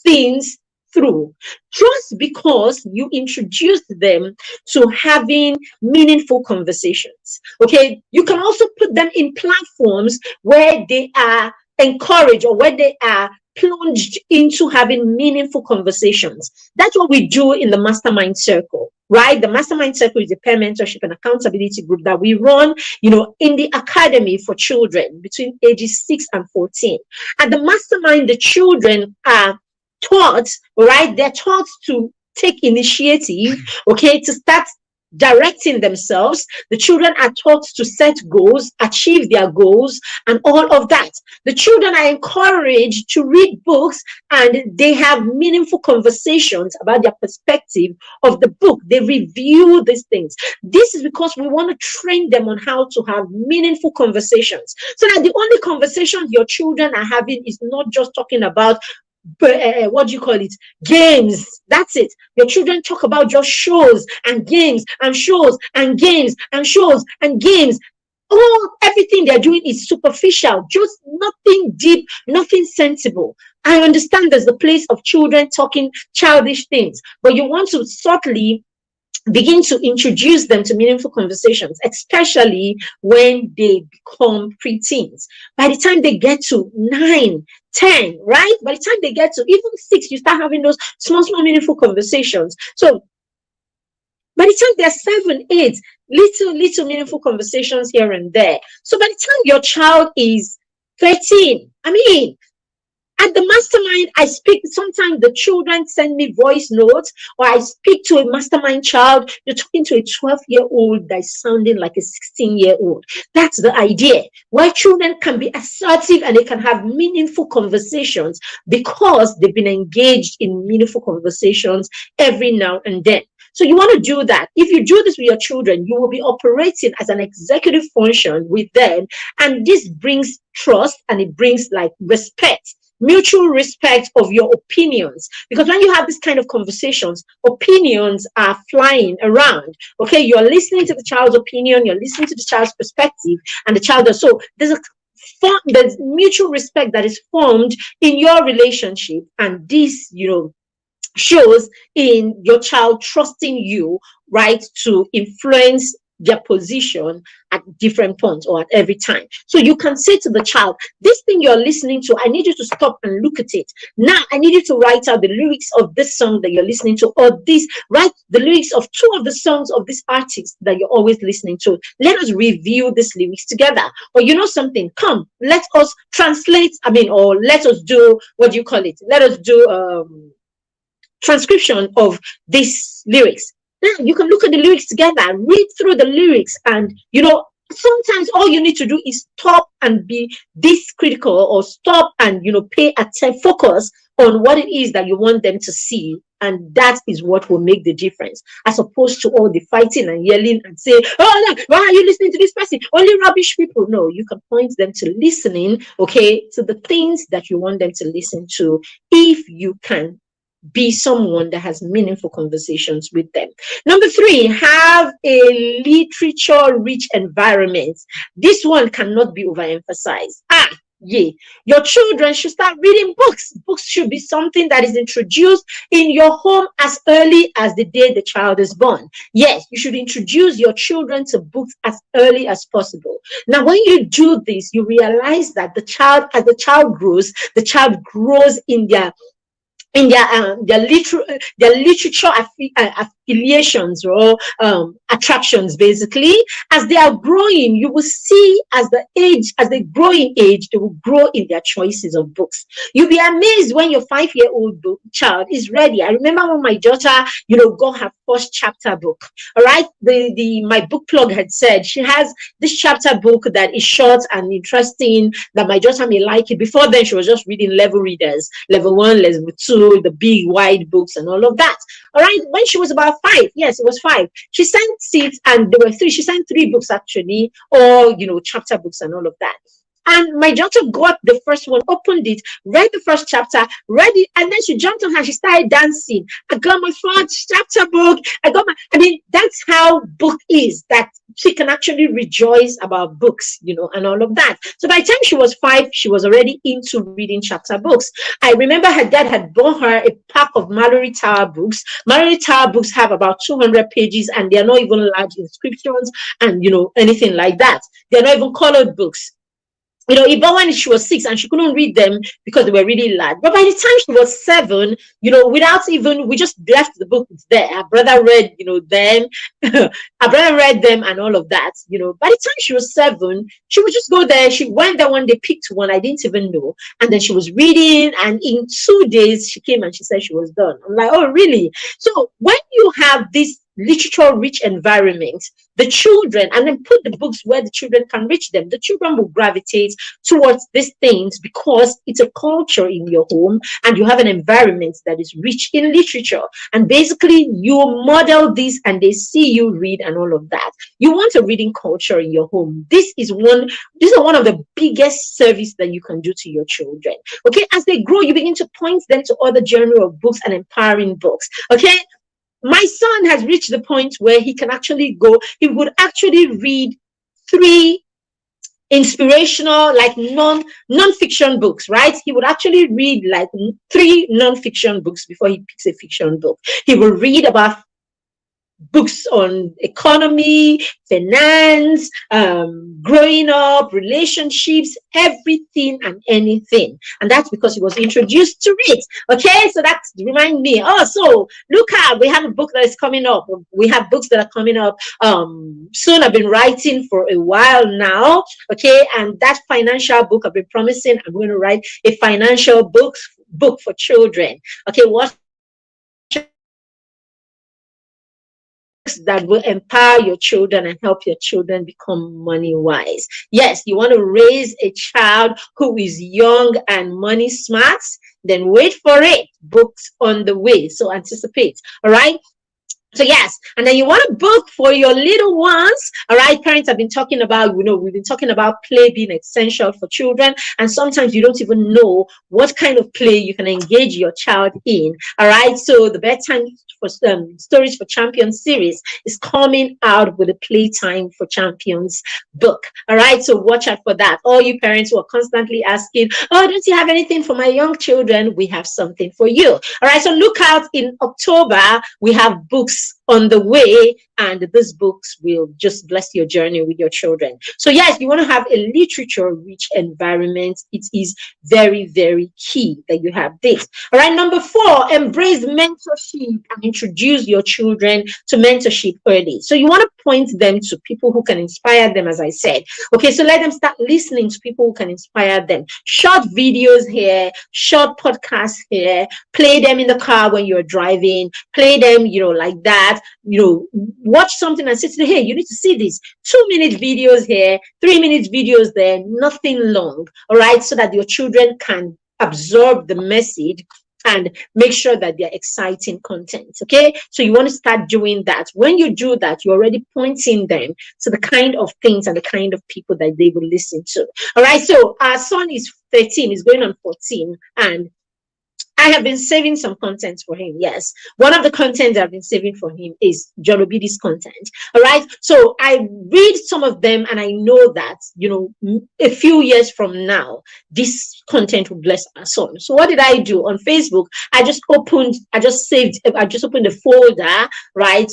things through, just because you introduced them to having meaningful conversations. Okay, you can also put them in platforms where they are encouraged, or where they are plunged into having meaningful conversations. That's what we do in the Mastermind Circle, right? The Mastermind Circle is a peer mentorship and accountability group that we run, in the academy for children between ages 6 and 14. At the Mastermind, the children are taught, right? They're taught to take initiative, okay, to start directing themselves. The children are taught to set goals, achieve their goals, and all of that. The children are encouraged to read books, and they have meaningful conversations about their perspective of the book. They review these things. This is because we want to train them on how to have meaningful conversations, so that the only conversations your children are having is not just talking about what do you call it, games. That's it. Your children talk about just shows and games and shows and games and shows and games. Everything they're doing is superficial, just nothing deep, nothing sensible. I understand there's the place of children talking childish things, but you want to subtly begin to introduce them to meaningful conversations, especially when they become preteens. By the time they get to 9, 10, right? By the time they get to even 6, you start having those small, meaningful conversations. So by the time they're 7, 8, little meaningful conversations here and there. So by the time your child is 13, at the Mastermind, I speak, sometimes the children send me voice notes, or I speak to a Mastermind child. You're talking to a 12-year-old that's sounding like a 16-year-old. That's the idea, where children can be assertive and they can have meaningful conversations because they've been engaged in meaningful conversations every now and then. So you want to do that. If you do this with your children, you will be operating as an executive function with them. And this brings trust, and it brings respect. Mutual respect of your opinions, because when you have this kind of conversations, opinions are flying around. Okay, you're listening to the child's opinion, you're listening to the child's perspective, and the child does. So there's mutual respect that is formed in your relationship, and this shows in your child trusting you, right, to influence their position at different points or at every time. So you can say to the child, this thing you're listening to, I need you to stop and look at it. Now I need you to write out the lyrics of this song that you're listening to, or write the lyrics of 2 of the songs of this artist that you're always listening to. Let us review these lyrics together. Or something, come, let us translate, or let us do, what do you call it? Let us do transcription of these lyrics. Now you can look at the lyrics together, read through the lyrics, and sometimes all you need to do is stop and be this critical, or stop and pay attention, focus on what it is that you want them to see, and that is what will make the difference, as opposed to all the fighting and yelling and say, oh no, why are you listening to this person, only rubbish people. No, you can point them to listening, okay, to the things that you want them to listen to, if you can be someone that has meaningful conversations with them. Number 3, have a literature-rich environment. This one cannot be overemphasized. Your children should start reading books. Books should be something that is introduced in your home as early as the day the child is born. Yes, you should introduce your children to books as early as possible. Now, when you do this, you realize that as the child grows in their literature affiliations or attractions. Basically, as they are growing, you will see as they grow in age, they will grow in their choices of books. You'll be amazed when your 5-year-old child is ready. I remember when my daughter, got her first chapter book. All right, the my book plug had said she has this chapter book that is short and interesting, that my daughter may like it. Before then, she was just reading level readers, level 1, level 2, the big wide books and all of that. All right, when she was about 5, yes, it was 5, she sent it, and there were 3. She sent 3 books actually, all chapter books and all of that. And my daughter got the first one, opened it, read the first chapter, read it, and then she jumped on her. She started dancing. I got my first chapter book. That's how book is, that she can actually rejoice about books, and all of that. So by the time she was 5, she was already into reading chapter books. I remember her dad had bought her a pack of Mallory Tower books. Mallory Tower books have about 200 pages, and they are not even large inscriptions and, anything like that. They're not even colored books. Even when she was 6 and she couldn't read them because they were really large. But by the time she was 7, we just left the book there. Our brother read, them. Our brother read them and all of that. By the time she was 7, she would just go there. She went there one day, picked one. I didn't even know. And then she was reading. And in 2 days, she came and she said she was done. I'm like, oh, really? So when you have this literature rich environment, the children, and then put the books where the children can reach them, the children will gravitate towards these things because it's a culture in your home and you have an environment that is rich in literature. And basically you model this and they see you read and all of that. You want a reading culture in your home. This is one of the biggest service that you can do to your children. Okay, as they grow, you begin to point them to other genre of books and empowering books. Okay, my son has reached the point where he would actually read 3 inspirational, like non-fiction books, right? He would actually read like 3 non-fiction books before he picks a fiction book. He will read about books on economy, finance, growing up, relationships, everything and anything. And that's because he was introduced to it. Okay, so that reminds me. Oh, so look out, we have a book that is coming up. We have books that are coming up soon. I've been writing for a while now. Okay, and that financial book I've been promising, I'm going to write a financial book for children. Okay, what that will empower your children and help your children become money wise. Yes, you want to raise a child who is young and money smart, then wait for it. Books on the way, so anticipate. All right. So yes, and then you want a book for your little ones. All right, parents have been talking about, we've been talking about play being essential for children, and sometimes you don't even know what kind of play you can engage your child in. All right, so the Bedtime for Stories for Champions series is coming out with a Playtime for Champions book. All right, so watch out for that. All you parents who are constantly asking, oh, don't you have anything for my young children? We have something for you. All right, so look out. In October, we have books on the way, and these books will just bless your journey with your children. So yes, you want to have a literature rich environment. It is very, very key that you have this. All right, number 4, embrace mentorship and introduce your children to mentorship early. So you want to point them to people who can inspire them, as I said. Okay, so let them start listening to people who can inspire them. Short videos here, short podcasts here, play them in the car when you're driving, play them, like that. Watch something and say to them, hey, you need to see this. 2-minute videos here, 3-minute videos there, nothing long. All right, so that your children can absorb the message and make sure that they're exciting content. Okay, so you want to start doing that. When you do that, you're already pointing them to the kind of things and the kind of people that they will listen to. All right, so our son is 13, he's going on 14, and I have been saving some content for him. Yes, one of the content I've been saving for him is John Obidi's content. All right, so I read some of them, and I know that a few years from now, this content will bless our son. So what did I do on Facebook? I just opened the folder. Right,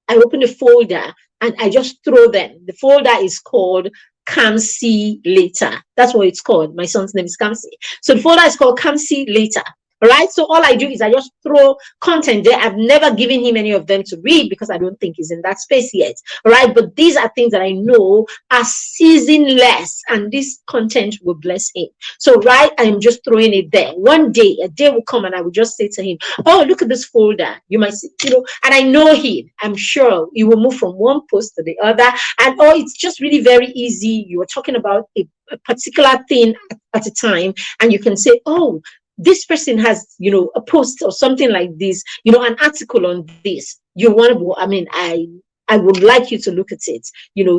I opened the folder and I just throw them. The folder is called Come See Later. That's what it's called. My son's name is Kamsi. So the folder is called Come See Later. All right. So all I do is I just throw content there. I've never given him any of them to read because I don't think he's in that space yet. All right. But these are things that I know are seasonless, and this content will bless him. So, right, I'm just throwing it there. One day, a day will come and I will just say to him, oh, look at this folder. You might see, and I know him. I'm sure he will move from one post to the other. And oh, it's just really very easy. You are talking about a particular thing at a time, and you can say, oh, this person has, a post or something like this, an article on this. You want to, I would like you to look at it,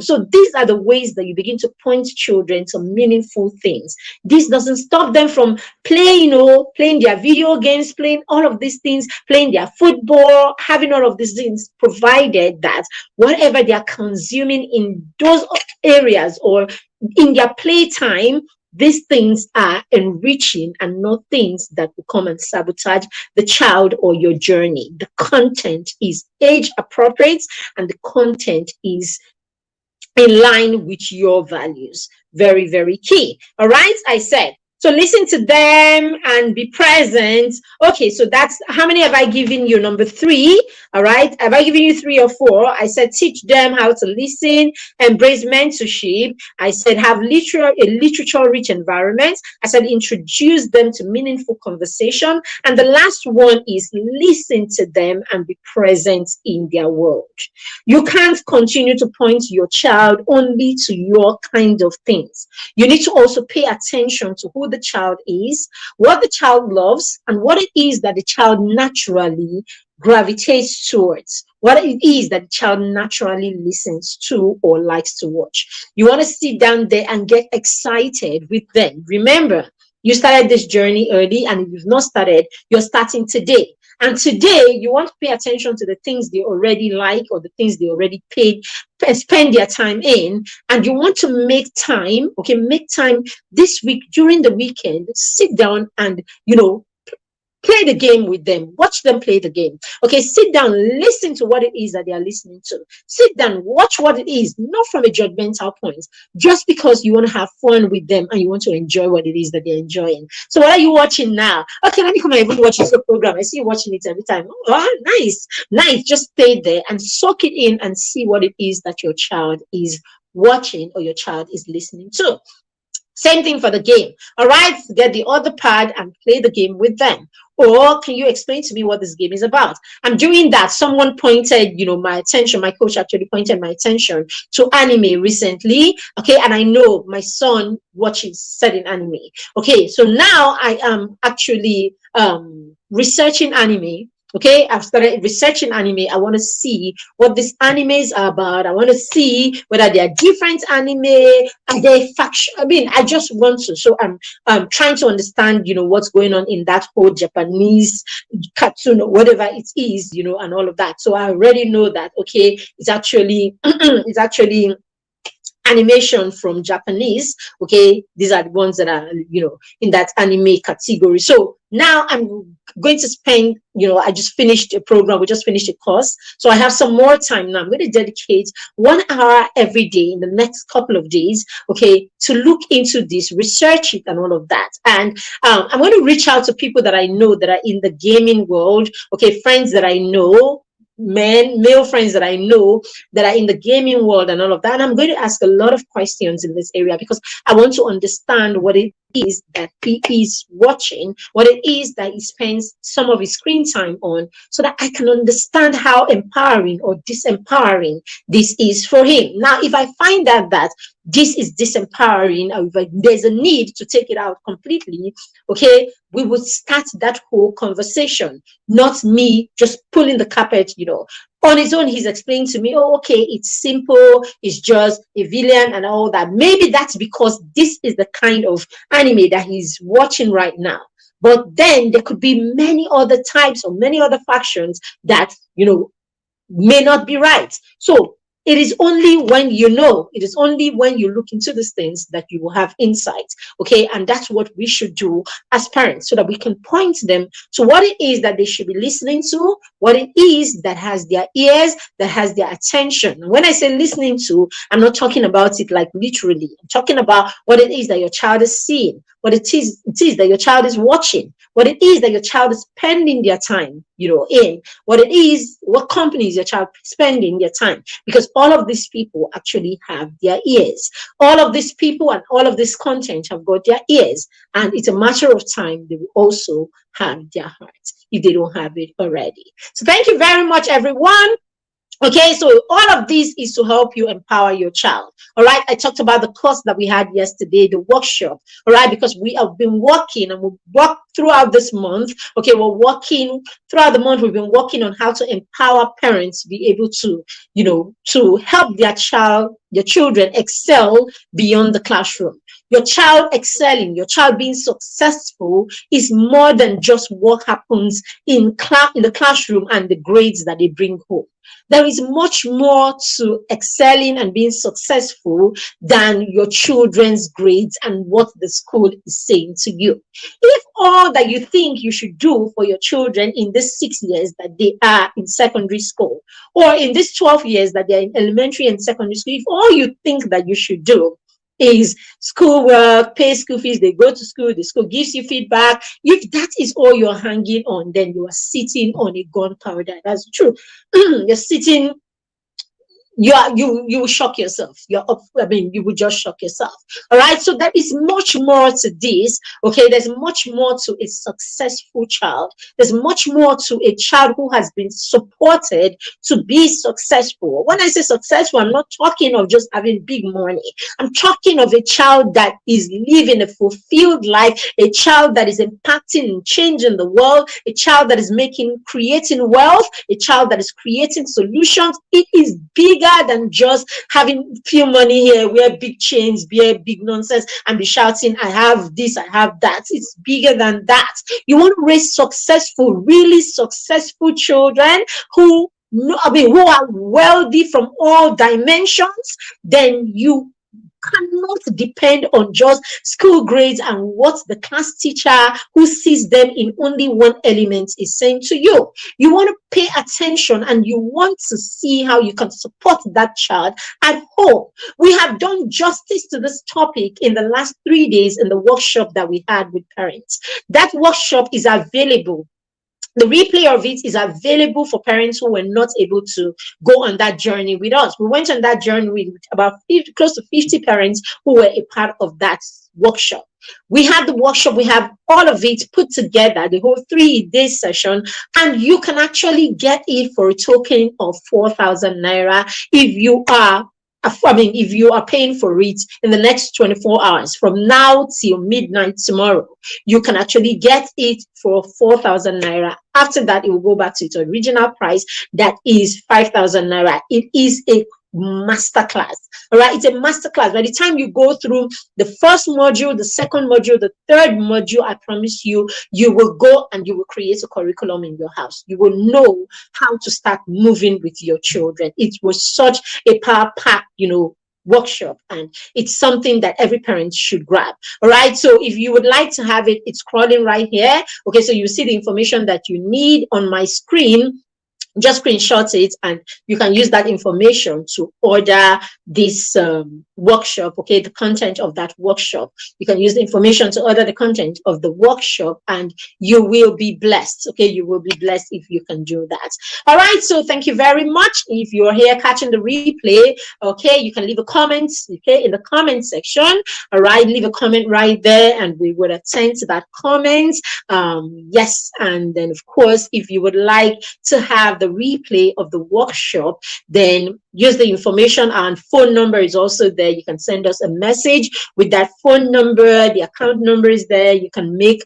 So these are the ways that you begin to point children to meaningful things. This doesn't stop them from playing, playing their video games, playing all of these things, playing their football, having all of these things, provided that whatever they are consuming in those areas or in their playtime, these things are enriching and not things that will come and sabotage the child or your journey. The content is age appropriate and the content is in line with your values. Very, very key. All right. I said, so listen to them and be present. Okay, so that's how many have I given you? Number 3. All right. Have I given you 3 or 4? I said teach them how to listen, embrace mentorship. I said have a literature-rich environment. I said introduce them to meaningful conversation. And the last one is listen to them and be present in their world. You can't continue to point your child only to your kind of things. You need to also pay attention to who the child is, what the child loves, and what it is that the child naturally gravitates towards, what it is that the child naturally listens to or likes to watch. You want to sit down there and get excited with them. Remember, you started this journey early, and if you've not started, you're starting today. And today, you want to pay attention to the things they already like or the things they already spend their time in. And you want to make time, make time this week during the weekend, sit down and, play the game with them. Watch them play the game. Okay, sit down, listen to what it is that they are listening to. Sit down, watch what it is, not from a judgmental point, just because you want to have fun with them and you want to enjoy what it is that they're enjoying. So what are you watching now? Okay, let me come and even watch this program. I see you watching it every time. Oh, nice. Just stay there and soak it in and see what it is that your child is watching or your child is listening to. Same thing for the game. All right, get the other pad and play the game with them. Or can you explain to me what this game is about? I'm doing that. Someone pointed, my attention. My coach actually pointed my attention to anime recently. Okay, and I know my son watches certain anime. Okay, so now I am actually researching anime. Okay, I've started researching anime. I want to see what these animes are about. I want to see whether they are different anime. Are they faction? I just want to. So I'm trying to understand, what's going on in that whole Japanese cartoon or whatever it is, and all of that. So I already know that. Okay, it's actually animation from Japanese. Okay, these are the ones that are in that anime category. So now I'm going to spend, I just finished a program, we just finished a course, so I have some more time now. I'm going to dedicate 1 hour every day in the next couple of days, okay, to look into this, research it and all of that. And I'm going to reach out to people that I know that are in the gaming world, okay, friends that I know, male friends that I know that are in the gaming world and all of that. And I'm going to ask a lot of questions in this area because I want to understand what it is that he is watching, what it is that he spends some of his screen time on, so that I can understand how empowering or disempowering this is for him. Now, if I find out that this is disempowering, or if there's a need to take it out completely, okay, we would start that whole conversation, not me just pulling the carpet, on his own. He's explained to me, oh, okay, it's simple, it's just a villain and all that. Maybe that's because this is the kind of anime that he's watching right now. But then there could be many other types or many other factions that, may not be right. So It is only when you know, it is only when you look into these things that you will have insight. Okay. And that's what we should do as parents, so that we can point them to what it is that they should be listening to, what it is that has their ears, that has their attention. When I say listening to, I'm not talking about it like literally. I'm talking about what it is that your child is seeing, what it is that your child is watching, what it is that your child is spending their time, in, what it is, what companies your child spending their time, because all of these people actually have their ears. All of these people and all of this content have got their ears, and it's a matter of time they will also have their hearts if they don't have it already. So thank you very much, everyone. Okay, so all of this is to help you empower your child. All right, I talked about the course that we had yesterday, the workshop. All right, because we have been working and we'll work throughout this month. Okay, we're working throughout the month. We've been working on how to empower parents to be able to, to help their children excel beyond the classroom. Your child excelling, your child being successful is more than just what happens in the classroom and the grades that they bring home. There is much more to excelling and being successful than your children's grades and what the school is saying to you. If all that you think you should do for your children in these 6 years that they are in secondary school, or in these 12 years that they're in elementary and secondary school, if all you think that you should do is schoolwork, pay school fees, they go to school, the school gives you feedback. If that is all you're hanging on, then you are sitting on a gunpowder. That's true. You're sitting, you will shock yourself. You will just shock yourself. All right. So there is much more to this. Okay. There's much more to a successful child. There's much more to a child who has been supported to be successful. When I say successful, I'm not talking of just having big money. I'm talking of a child that is living a fulfilled life, a child that is impacting and changing the world, a child that is creating wealth, a child that is creating solutions. It is bigger than just having few money here, wear big chains, wear big nonsense, and be shouting, I have this, I have that. It's bigger than that. You want to raise successful, really successful children who are wealthy from all dimensions, then you cannot depend on just school grades and what the class teacher who sees them in only one element is saying to you. You want to pay attention and you want to see how you can support that child at home. We have done justice to this topic in the last 3 days in the workshop that we had with parents. That workshop is available. The replay of it is available for parents who were not able to go on that journey with us. We went on that journey with about close to 50 parents who were a part of that workshop. We had the workshop, we have all of it put together, the whole 3-day session, and you can actually get it for a token of 4,000 naira if you are paying for it in the next 24 hours from now till midnight tomorrow. You can actually get it for 4,000 naira. After that, it will go back to its original price, that is 5,000 naira. It is a masterclass. All right, it's a masterclass. By the time you go through the first module, the second module, the third module, I promise you, you will go and you will create a curriculum in your house. You will know how to start moving with your children. It was such a power-packed, workshop, and it's something that every parent should grab. All right, so if you would like to have it, it's scrolling right here. Okay, so you see the information that you need on my screen. Just screenshot it and you can use that information to order this workshop. Okay, the content of that workshop. You can use the information to order the content of the workshop and you will be blessed. Okay, you will be blessed if you can do that. All right, so thank you very much. If you're here catching the replay, okay, you can leave a comment, okay, in the comment section. All right, leave a comment right there and we will attend to that comment. Yes, and then of course, if you would like to have the replay of the workshop, then use the information, and phone number is also there. You can send us a message with that phone number. The account number is there. You can make,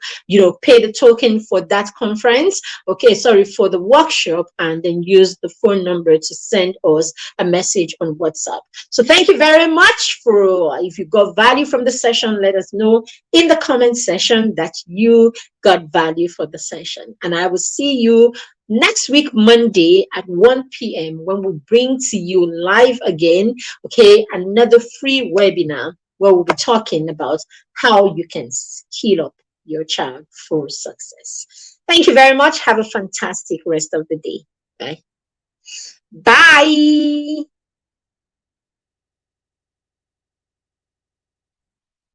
pay the token for that conference. Okay, sorry, for the workshop, and then use the phone number to send us a message on WhatsApp. So thank you very much if you got value from the session, let us know in the comment section that you got value for the session. And I will see you next week, Monday at 1 p.m. when we bring to you live again, okay, another free webinar where we'll be talking about how you can skill up your child for success. Thank you very much. Have a fantastic rest of the day. Bye. Bye.